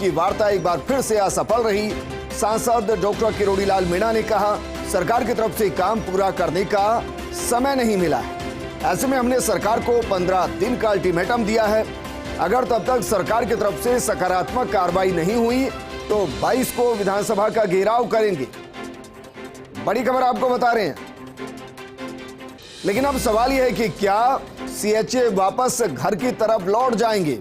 की वार्ता एक बार फिर से असफल रही। सांसद डॉक्टर किरोड़ी लाल मीणा ने कहा, सरकार की तरफ से काम पूरा करने का समय नहीं मिला है। ऐसे में हमने सरकार को 15 दिन का अल्टीमेटम दिया है। अगर तब तक सरकार की तरफ से सकारात्मक कार्रवाई नहीं हुई तो 22 को विधानसभा का घेराव करेंगे। बड़ी खबर आपको बता रहे हैं। लेकिन अब सवाल यह है कि क्या सीएचए वापस घर की तरफ लौट जाएंगे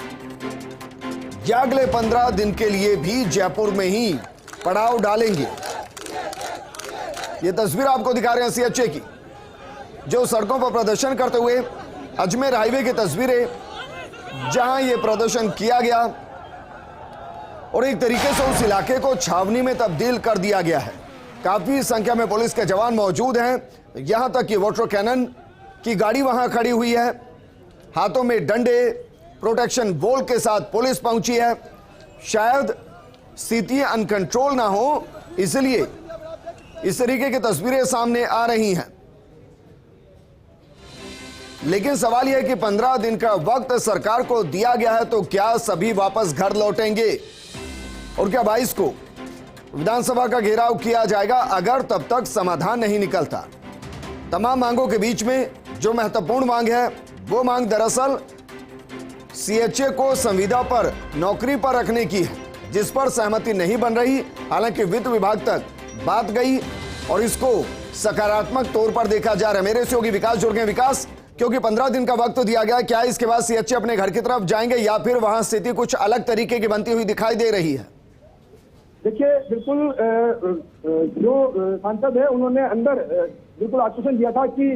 या अगले 15 दिन के लिए भी जयपुर में ही पड़ाव डालेंगे। यह तस्वीर आपको दिखा रहे हैं सीएचए की, जो सड़कों पर प्रदर्शन करते हुए अजमेर हाईवे की तस्वीरें, जहां यह प्रदर्शन किया गया और एक तरीके से उस इलाके को छावनी में तब्दील कर दिया गया है। काफी संख्या में पुलिस के जवान मौजूद हैं, यहां तक कि वाटर कैनन की गाड़ी वहां खड़ी हुई है, हाथों में डंडे, प्रोटेक्शन वॉल के साथ पुलिस पहुंची है। शायद स्थिति अनकंट्रोल ना हो, इसलिए इस तरीके की तस्वीरें सामने आ रही हैं। लेकिन सवाल यह है कि 15 दिन का वक्त सरकार को दिया गया है, तो क्या सभी वापस घर लौटेंगे और क्या 22 को विधानसभा का घेराव किया जाएगा अगर तब तक समाधान नहीं निकलता। तमाम मांगों के बीच में जो महत्वपूर्ण मांग है वो मांग दरअसल सीएचए को संविदा पर नौकरी पर रखने की है, जिस पर सहमति नहीं बन रही। हालांकि वित्त विभाग तक बात गई और इसको सकारात्मक तौर पर देखा जा रहा है। मेरे सहयोगी विकास जुड़ गए। विकास, क्योंकि 15 दिन का वक्त दिया गया, क्या इसके बाद सीएचए अपने घर की तरफ जाएंगे या फिर वहां स्थिति कुछ अलग तरीके की बनती हुई दिखाई दे रही है? देखिए, बिल्कुल जो सांसद है उन्होंने अंदर बिल्कुल आश्वासन दिया था कि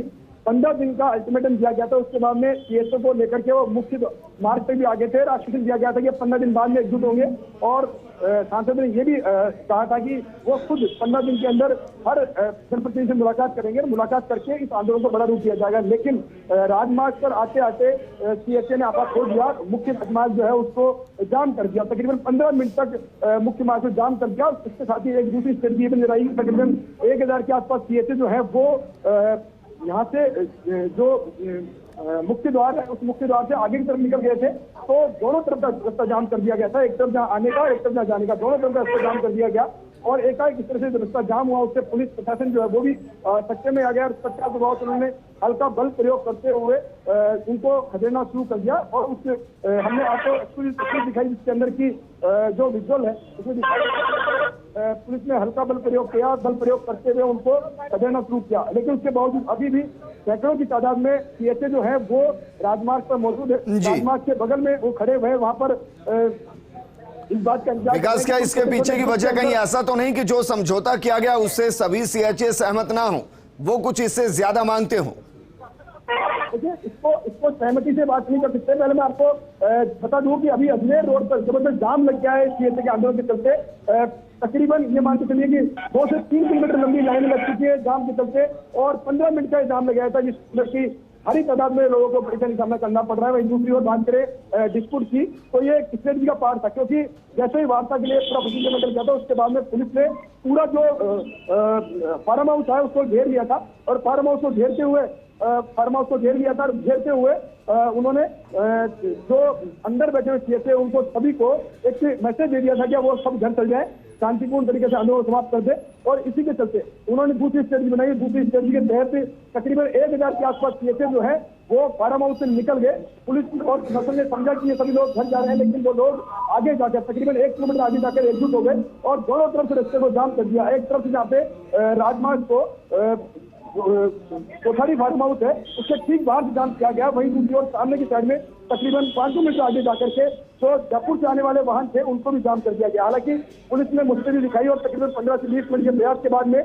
15 दिन का अल्टीमेटम दिया गया था। उसके बाद में सीएचओ को लेकर के वो मुख्य मार्ग पे भी आगे थे और आश्वासन दिया गया था कि 15 दिन बाद में एकजुट होंगे। और सांसद ने ये भी कहा था कि वो खुद 15 दिन के अंदर हर जनप्रतिनिधि से मुलाकात करेंगे और मुलाकात करके इस आंदोलन को बड़ा रूप दिया जाएगा। लेकिन राजमार्ग पर आते आते सीएचए ने आपा खोल दिया, मुख्य राजमार्ग जो है उसको जाम कर दिया। तकरीबन 15 मिनट तक मुख्य मार्ग को जाम कर दिया। इसके साथ ही एक दूसरी स्थिति बन रही, तकरीबन 1000 के आसपास सीएचए जो है वो यहाँ से जो मुख्य द्वार है उस मुख्य द्वार से आगे की तरफ निकल गए थे, तो दोनों तरफ का रास्ता जाम कर दिया गया था। एक तरफ जहाँ आने का, एक तरफ जहाँ जाने का, दोनों तरफ का रास्ता जाम कर दिया गया। और एकाएक इस तरह से रास्ता जाम हुआ, उससे पुलिस प्रशासन जो है वो भी सच्चे में आ गया और सच्चा प्रभाव से उन्होंने हल्का बल प्रयोग करते हुए उनको खदेड़ना शुरू कर दिया। और उस हमने आपको तस्वीर दिखाई जिसके अंदर की जो विजुअल है उसमें पुलिस ने हल्का बल प्रयोग किया, बल प्रयोग करते हुए उनको खदेड़ना शुरू किया। लेकिन उसके बावजूद अभी भी सैकड़ों की तादाद में सीएचए जो है वो राजमार्ग पर मौजूद है। राजमार्ग के बगल में वो खड़े हुए, वहां पर इस बात का विकास, क्या इसके पीछे की वजह कहीं ऐसा तो नहीं कि जो समझौता किया गया उससे सभी सीएचए सहमत ना हो, वो कुछ इससे ज्यादा मांगते हो? देखिए, इसको सहमति से बात नहीं कर सकते। पहले मैं आपको बता दूं कि अभी अजमेर रोड पर जबरदस्त जाम लग गया है सीएचए के आंदोलन के चलते। तकरीबन ये मान के चलिए कि 2 से 3 किलोमीटर लंबी लाइन लग चुकी है जाम के चलते, और 15 मिनट का जाम लगाया था, जिसकी भारी तादाद में लोगों को परेशानी का सामना करना पड़ रहा है। वहीं दूसरी ओर बात करें डिस्प्यूट की, तो ये स्ट्रेटजी का पार्ट था, क्योंकि जैसे ही वार्ता के लिए पूरा प्रोसीजर निकल गया था उसके बाद में पुलिस ने पूरा जो फार्म हाउस है उसको घेर लिया था। और फार्म हाउस को घेरते हुए उन्होंने जो अंदर बैठे हुए सीएचए उनको सभी को एक मैसेज दे दिया था कि वो सब घर चल जाए, शांतिपूर्ण तरीके से आंदोलन समाप्त कर दे। और इसी के चलते उन्होंने दूसरी स्ट्रेटजी बनाई। दूसरी स्ट्रेटजी के तहत तकरीबन 1000 के आसपास सीएचए जो है वो फार्म हाउस से निकल गए। पुलिस और प्रशासन ने समझा कि ये सभी लोग घर जा रहे हैं, लेकिन वो लोग आगे जाकर तकरीबन 1 किलोमीटर आगे जाकर एकजुट हो गए और दोनों तरफ से रास्ते को जाम कर दिया। एक तरफ से जहाँ पे राजमार्ग को कोठारी फार्म हाउस है उसके ठीक बाहर से जाम किया गया, वहीं दूसरी ओर सामने की साइड में तकरीबन 500 मीटर आगे जाकर के जो जयपुर से आने वाले वाहन थे उनको भी जाम कर दिया गया। हालांकि पुलिस ने मुस्तैदी दिखाई और तकरीबन 15 से 20 मिनट के प्रयास के बाद में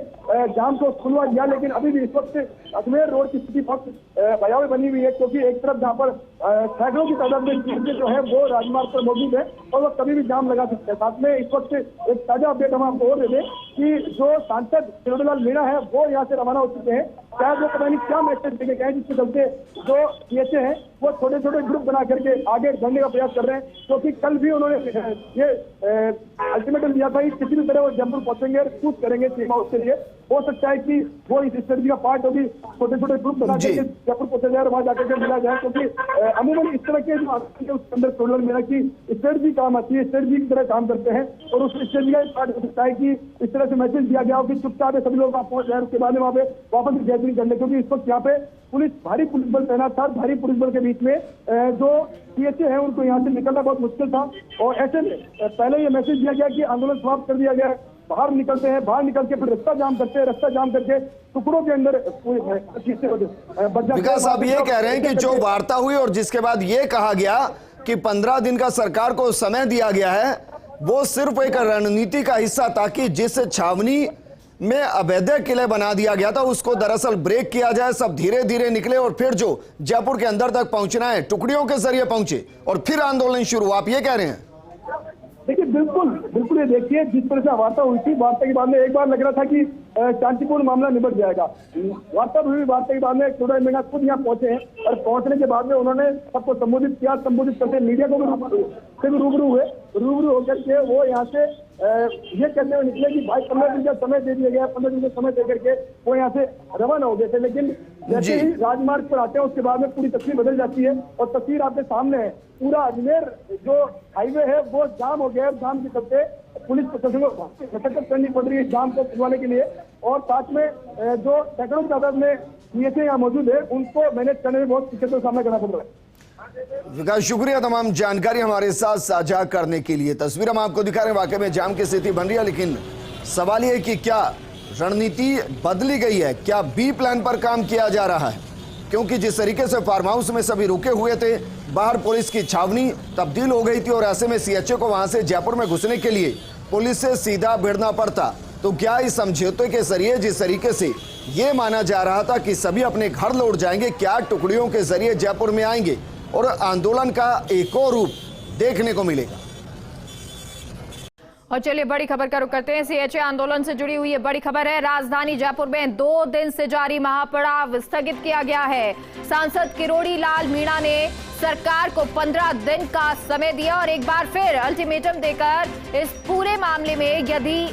जाम को खुलवा दिया। लेकिन अभी भी इस वक्त अजमेर रोड की स्थिति बहुत भयावह बनी हुई है, क्योंकि एक तरफ जहाँ पर सैकड़ों की तादाद में सीएचए जो है वो राजमार्ग पर मौजूद है और वो कभी भी जाम लगा सकते हैं। साथ में इस वक्त एक ताजा अपडेट हम आपको और दे दें कि जो सांसद किरोड़ी लाल मीणा है वो यहाँ से रवाना हो चुके हैं। शायद वो पता नहीं क्या मैसेज देके गए, जिसके चलते जो सीएचए हैं वो छोटे छोटे ग्रुप बना करके आगे बढ़ने का प्रयास कर रहे हैं, क्योंकि कल भी उन्होंने ये अल्टीमेटम दिया था कि किसी भी तरह वो जयपुर पहुंचेंगे और कूच करेंगे सीमा हाउस के लिए। हो सकता है कि वो इस स्ट्रेटजी का पार्ट होगी, छोटे छोटे ग्रुप बना जी। करके जयपुर पहुंचा जाए और वहां जाकर के मिला जाए, क्योंकि अमूमन इस तरह के जो आतंक है उसके अंदर टोलर मेरा की स्ट्रेटजी काम आती है, स्ट्रेटजी की तरह काम करते हैं। और उस स्ट्रेटजी का पार्ट हो सकता है कि इस तरह से मैसेज दिया गया हो कि चुपचाप सभी लोग वहां पहुंच जाए, उसके बाद में वहां पे वापस गैदरिंग करने, क्योंकि इस वक्त यहाँ पे पुलिस, भारी पुलिस बल तैनात था। भारी पुलिस बल के बीच में जो सीएचए है उनको यहाँ से निकलना बहुत मुश्किल था। और ऐसे में पहले ये मैसेज दिया गया कि आंदोलन समाप्त कर दिया गया, बाहर निकलते हैं, बाहर निकल के फिर रास्ता जाम करते हैं, रास्ता जाम करके टुकड़ों के अंदर विकास साहब ये कह रहे हैं कि जो वार्ता हुई और जिसके बाद ये कहा गया कि 15 दिन का सरकार को समय दिया गया है, वो सिर्फ एक रणनीति का हिस्सा था कि जिस छावनी में अवैध किले बना दिया गया था उसको दरअसल ब्रेक किया जाए, सब धीरे धीरे निकले और फिर जो जयपुर के अंदर तक पहुंचना है टुकड़ियों के जरिए पहुंचे और फिर आंदोलन शुरू। आप ये कह रहे हैं? देखिए बिल्कुल ये देखिए, जिस तरह से वार्ता हुई थी, वार्ता के बाद में एक बार लग रहा था कि शांतिपूर्ण मामला निपट जाएगा। वार्ता हुई, वार्ता के बाद में चौधरी मीणा खुद यहाँ पहुंचे हैं और पहुंचने के बाद में उन्होंने सबको संबोधित किया। संबोधित करते मीडिया को भी रूबरू हुए। रूबरू होकर के वो यहाँ से ये कहते हुए निकले कि भाई 15 दिन का समय दे दिया गया, 15 दिन का समय देकर के वो यहाँ से रवाना हो गए थे। लेकिन जैसे ही राजमार्ग पर आते हैं उसके बाद में पूरी तस्वीर बदल जाती है और तस्वीर आपके सामने है। पूरा अजमेर जो हाईवे है वो जाम हो गया है। जाम के चलते पुलिस प्रशासन को मशक्कत करनी पड़ रही है जाम को खुलवाने के लिए, और साथ में जो सैकड़ों की तादाद में सीएचए यहाँ मौजूद है उनको मैनेज करने में बहुत दिक्कतों का सामना करना पड़ रहा है। विकास शुक्रिया तमाम जानकारी हमारे साथ साझा करने के लिए। तस्वीर हम आपको दिखा रहे हैं, वाकई में जाम की स्थिति बन रही है, लेकिन सवाल यह है कि क्या रणनीति बदली गई है, क्या बी प्लान पर काम किया जा रहा है? क्योंकि जिस तरीके से फार्म हाउस में सभी रुके हुए थे, बाहर पुलिस की छावनी तब्दील हो गई थी और ऐसे में सीएचए को वहां से जयपुर में घुसने के लिए पुलिस से सीधा भिड़ना पड़ता, तो क्या इस समझौते के जरिए जिस तरीके से ये माना जा रहा था कि सभी अपने घर लौट जाएंगे, क्या टुकड़ियों के जरिए जयपुर में आएंगे और आंदोलन का एक और रूप देखने को मिलेगा? और चलिए बड़ी खबर का रुख करते हैं। सीएचए आंदोलन से जुड़ी हुई ये बड़ी खबर है। राजधानी जयपुर में 2 दिन से जारी महापड़ाव स्थगित किया गया है। सांसद किरोड़ी लाल मीणा ने सरकार को 15 दिन का समय दिया और एक बार फिर अल्टीमेटम देकर इस पूरे मामले में यदि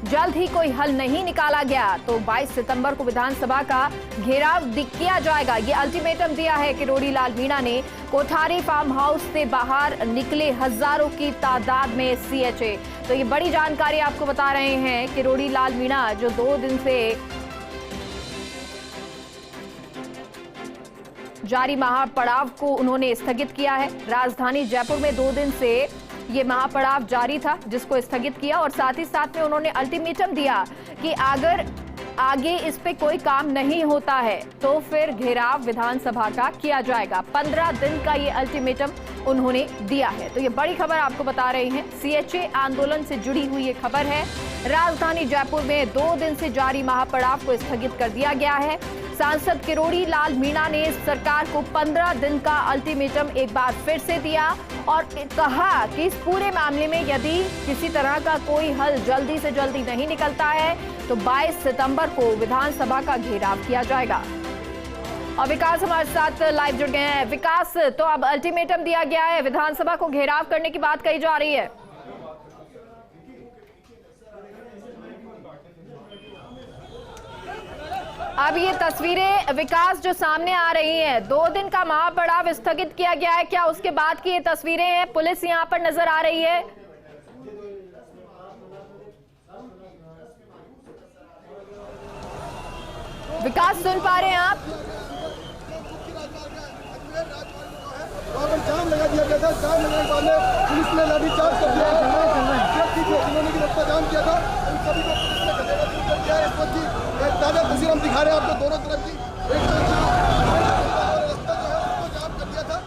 जल्द ही कोई हल नहीं निकाला गया तो 22 सितंबर को विधानसभा का घेराव किया जाएगा। ये अल्टीमेटम दिया है किरोड़ी लाल मीणा ने। कोठारी फार्म हाउस से बाहर निकले हजारों की तादाद में सीएचए। तो ये बड़ी जानकारी आपको बता रहे हैं किरोड़ी लाल मीणा, जो 2 दिन से जारी महापड़ाव को उन्होंने स्थगित किया है। राजधानी जयपुर में 2 दिन से ये महापड़ाव जारी था, जिसको स्थगित किया और साथ ही साथ में उन्होंने अल्टीमेटम दिया कि अगर आगे इस पे कोई काम नहीं होता है तो फिर घेराव विधानसभा का किया जाएगा। 15 दिन का ये अल्टीमेटम उन्होंने दिया है। तो ये बड़ी खबर आपको बता रहे हैं, सीएचए आंदोलन से जुड़ी हुई ये खबर है। राजधानी जयपुर में 2 दिन से जारी महापड़ाव को स्थगित कर दिया गया है। सांसद किरोड़ी लाल मीणा ने सरकार को 15 दिन का अल्टीमेटम एक बार फिर से दिया और कहा कि इस पूरे मामले में यदि किसी तरह का कोई हल जल्दी से जल्दी नहीं निकलता है तो 22 सितंबर को विधानसभा का घेराव किया जाएगा। और विकास हमारे साथ लाइव जुड़ गए हैं। विकास, तो अब अल्टीमेटम दिया गया है, विधानसभा को घेराव करने की बात कही जा रही है। अब ये तस्वीरें विकास जो सामने आ रही हैं, 2 दिन का महापड़ाव स्थगित किया गया है, क्या उसके बाद की ये तस्वीरें हैं? पुलिस यहाँ पर नजर आ रही है। विकास, सुन पा रहे हैं आप? जाम लगा दिया गया था। जाम लगने के बाद में पुलिस ने लाठीचार्ज कर दिया। उन्होंने भी रास्ता जाम किया था, उन सभी को पुलिस ने गले कर दिया। इस वक्त की ताजा तस्वीर हम दिखा रहे हैं आपको, दोनों तरफ की एक रास्ता जो है उसको जाम कर दिया था।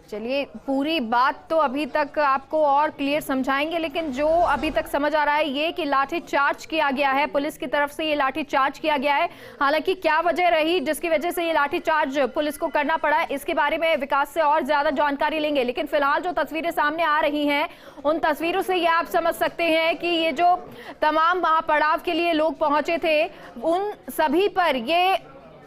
चलिए, पूरी बात तो अभी तक आपको और क्लियर समझाएंगे, लेकिन जो अभी तक समझ आ रहा है ये कि लाठी चार्ज किया गया है, पुलिस की तरफ से ये लाठी चार्ज किया गया है। हालांकि क्या वजह रही जिसकी वजह से ये लाठी चार्ज पुलिस को करना पड़ा है, इसके बारे में विकास से और ज्यादा जानकारी लेंगे। लेकिन फिलहाल जो तस्वीरें सामने आ रही हैं उन तस्वीरों से ये आप समझ सकते हैं कि ये जो तमाम महापड़ाव के लिए लोग पहुंचे थे उन सभी पर ये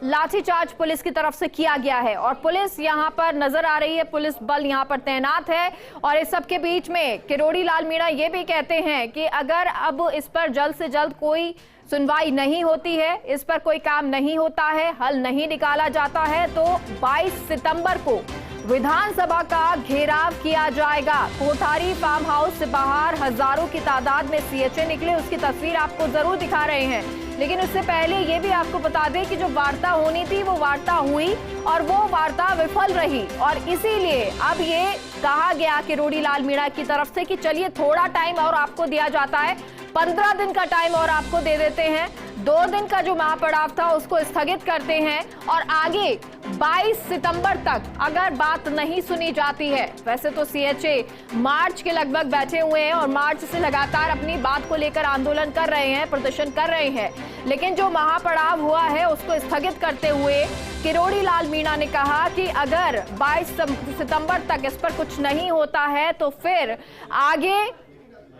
लाठीचार्ज पुलिस की तरफ से किया गया है और पुलिस यहां पर नजर आ रही है, पुलिस बल यहां पर तैनात है। और इस सब के बीच में किरोड़ी लाल मीणा ये भी कहते हैं कि अगर अब इस पर जल्द से जल्द कोई सुनवाई नहीं होती है, इस पर कोई काम नहीं होता है, हल नहीं निकाला जाता है, तो 22 सितंबर को विधानसभा का घेराव किया जाएगा। कोठारी फार्म हाउस से बाहर हजारों की तादाद में सीएचए निकले, उसकी तस्वीर आपको जरूर दिखा रहे हैं। लेकिन उससे पहले ये भी आपको बता दें कि जो वार्ता होनी थी वो वार्ता हुई और वो वार्ता विफल रही और इसीलिए अब ये कहा गया किरोड़ी लाल मीणा की तरफ से कि चलिए थोड़ा टाइम और आपको दिया जाता है, 15 दिन का टाइम और आपको दे देते हैं। 2 दिन का जो महापड़ाव था उसको स्थगित करते हैं और आगे 22 सितंबर तक अगर बात नहीं सुनी जाती है, वैसे तो सीएचए मार्च के लगभग बैठे हुए हैं और मार्च से लगातार अपनी बात को लेकर आंदोलन कर रहे हैं, प्रदर्शन कर रहे हैं, लेकिन जो महापड़ाव हुआ है उसको स्थगित करते हुए किरोड़ी लाल मीणा ने कहा कि अगर 22 सितंबर तक इस पर कुछ नहीं होता है तो फिर आगे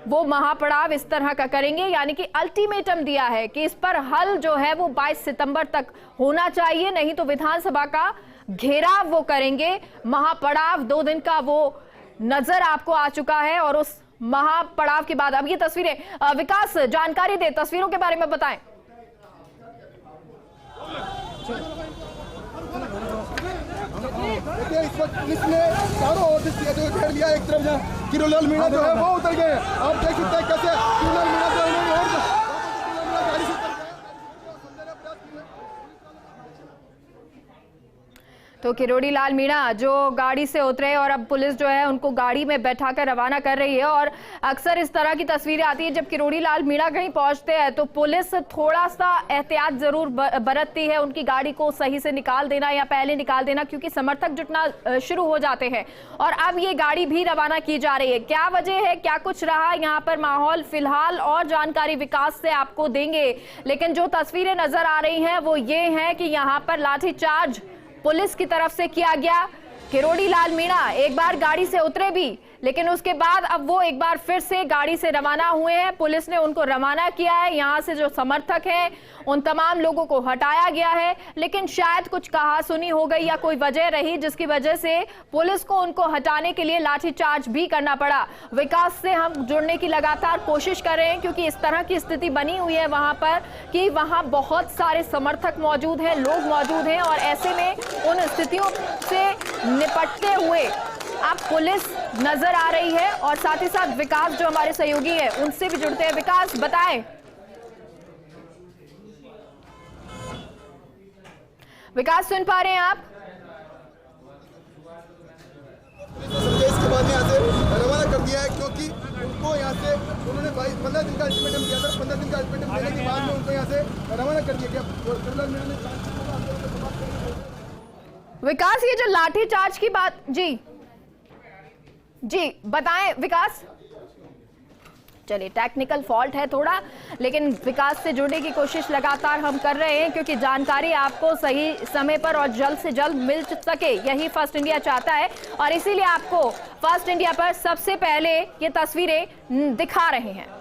वो महापड़ाव इस तरह का करेंगे, यानी कि अल्टीमेटम दिया है कि इस पर हल जो है वो 22 सितंबर तक होना चाहिए, नहीं तो विधानसभा का घेराव वो करेंगे। महापड़ाव 2 दिन का वो नजर आपको आ चुका है और उस महापड़ाव के बाद अब ये तस्वीरें, विकास जानकारी दे, तस्वीरों के बारे में बताएं। देखिए इस वक्त पुलिस ने चारों ओर से सीएचए को घेर लिया। एक तरफ किरोड़ी लाल मीणा जो है वो उतर गए। आप देख सकते हैं कैसे किरोड़ी लाल मीणा जो है और गाड़ी से उतर गए। तो किरोड़ी लाल मीणा जो गाड़ी से उतरे और अब पुलिस जो है उनको गाड़ी में बैठाकर रवाना कर रही है और अक्सर इस तरह की तस्वीरें आती है जब किरोड़ी लाल मीणा कहीं पहुंचते हैं तो पुलिस थोड़ा सा एहतियात जरूर बरतती है, उनकी गाड़ी को सही से निकाल देना या पहले निकाल देना, क्योंकि समर्थक जुटना शुरू हो जाते हैं। और अब ये गाड़ी भी रवाना की जा रही है। क्या वजह है, क्या कुछ रहा यहाँ पर माहौल, फिलहाल और जानकारी विकास से आपको देंगे, लेकिन जो तस्वीरें नजर आ रही हैं वो ये हैं कि यहाँ पर लाठीचार्ज पुलिस की तरफ से किया गया। किरोड़ी लाल मीणा एक बार गाड़ी से उतरे भी, लेकिन उसके बाद अब वो एक बार फिर से गाड़ी से रवाना हुए हैं। पुलिस ने उनको रवाना किया है, यहाँ से जो समर्थक हैं उन तमाम लोगों को हटाया गया है, लेकिन शायद कुछ कहासुनी हो गई या कोई वजह रही जिसकी वजह से पुलिस को उनको हटाने के लिए लाठीचार्ज भी करना पड़ा। विकास से हम जुड़ने की लगातार कोशिश कर रहे हैं क्योंकि इस तरह की स्थिति बनी हुई है वहां पर कि वहां बहुत सारे समर्थक मौजूद हैं, लोग मौजूद हैं और ऐसे में उन स्थितियों से निपटते हुए अब पुलिस नजर आ रही है और साथ ही साथ विकास जो हमारे सहयोगी है उनसे भी जुड़ते हैं। विकास बताएं, विकास सुन पा रहे हैं आप? इसके बाद यहाँ से रवाना कर दिया है क्योंकि उनको यहाँ से उन्होंने 15 दिन का अल्टीमेटम दिया था। 15 दिन का अल्टीमेटम देने के बाद में उनको यहाँ से रवाना कर दिया गया। विकास ये जो लाठीचार्ज की बात, जी बताएं विकास। चलिए टेक्निकल फॉल्ट है थोड़ा, लेकिन विकास से जुड़ने की कोशिश लगातार हम कर रहे हैं क्योंकि जानकारी आपको सही समय पर और जल्द से जल्द मिल सके, यही फर्स्ट इंडिया चाहता है और इसीलिए आपको फर्स्ट इंडिया पर सबसे पहले ये तस्वीरें दिखा रहे हैं।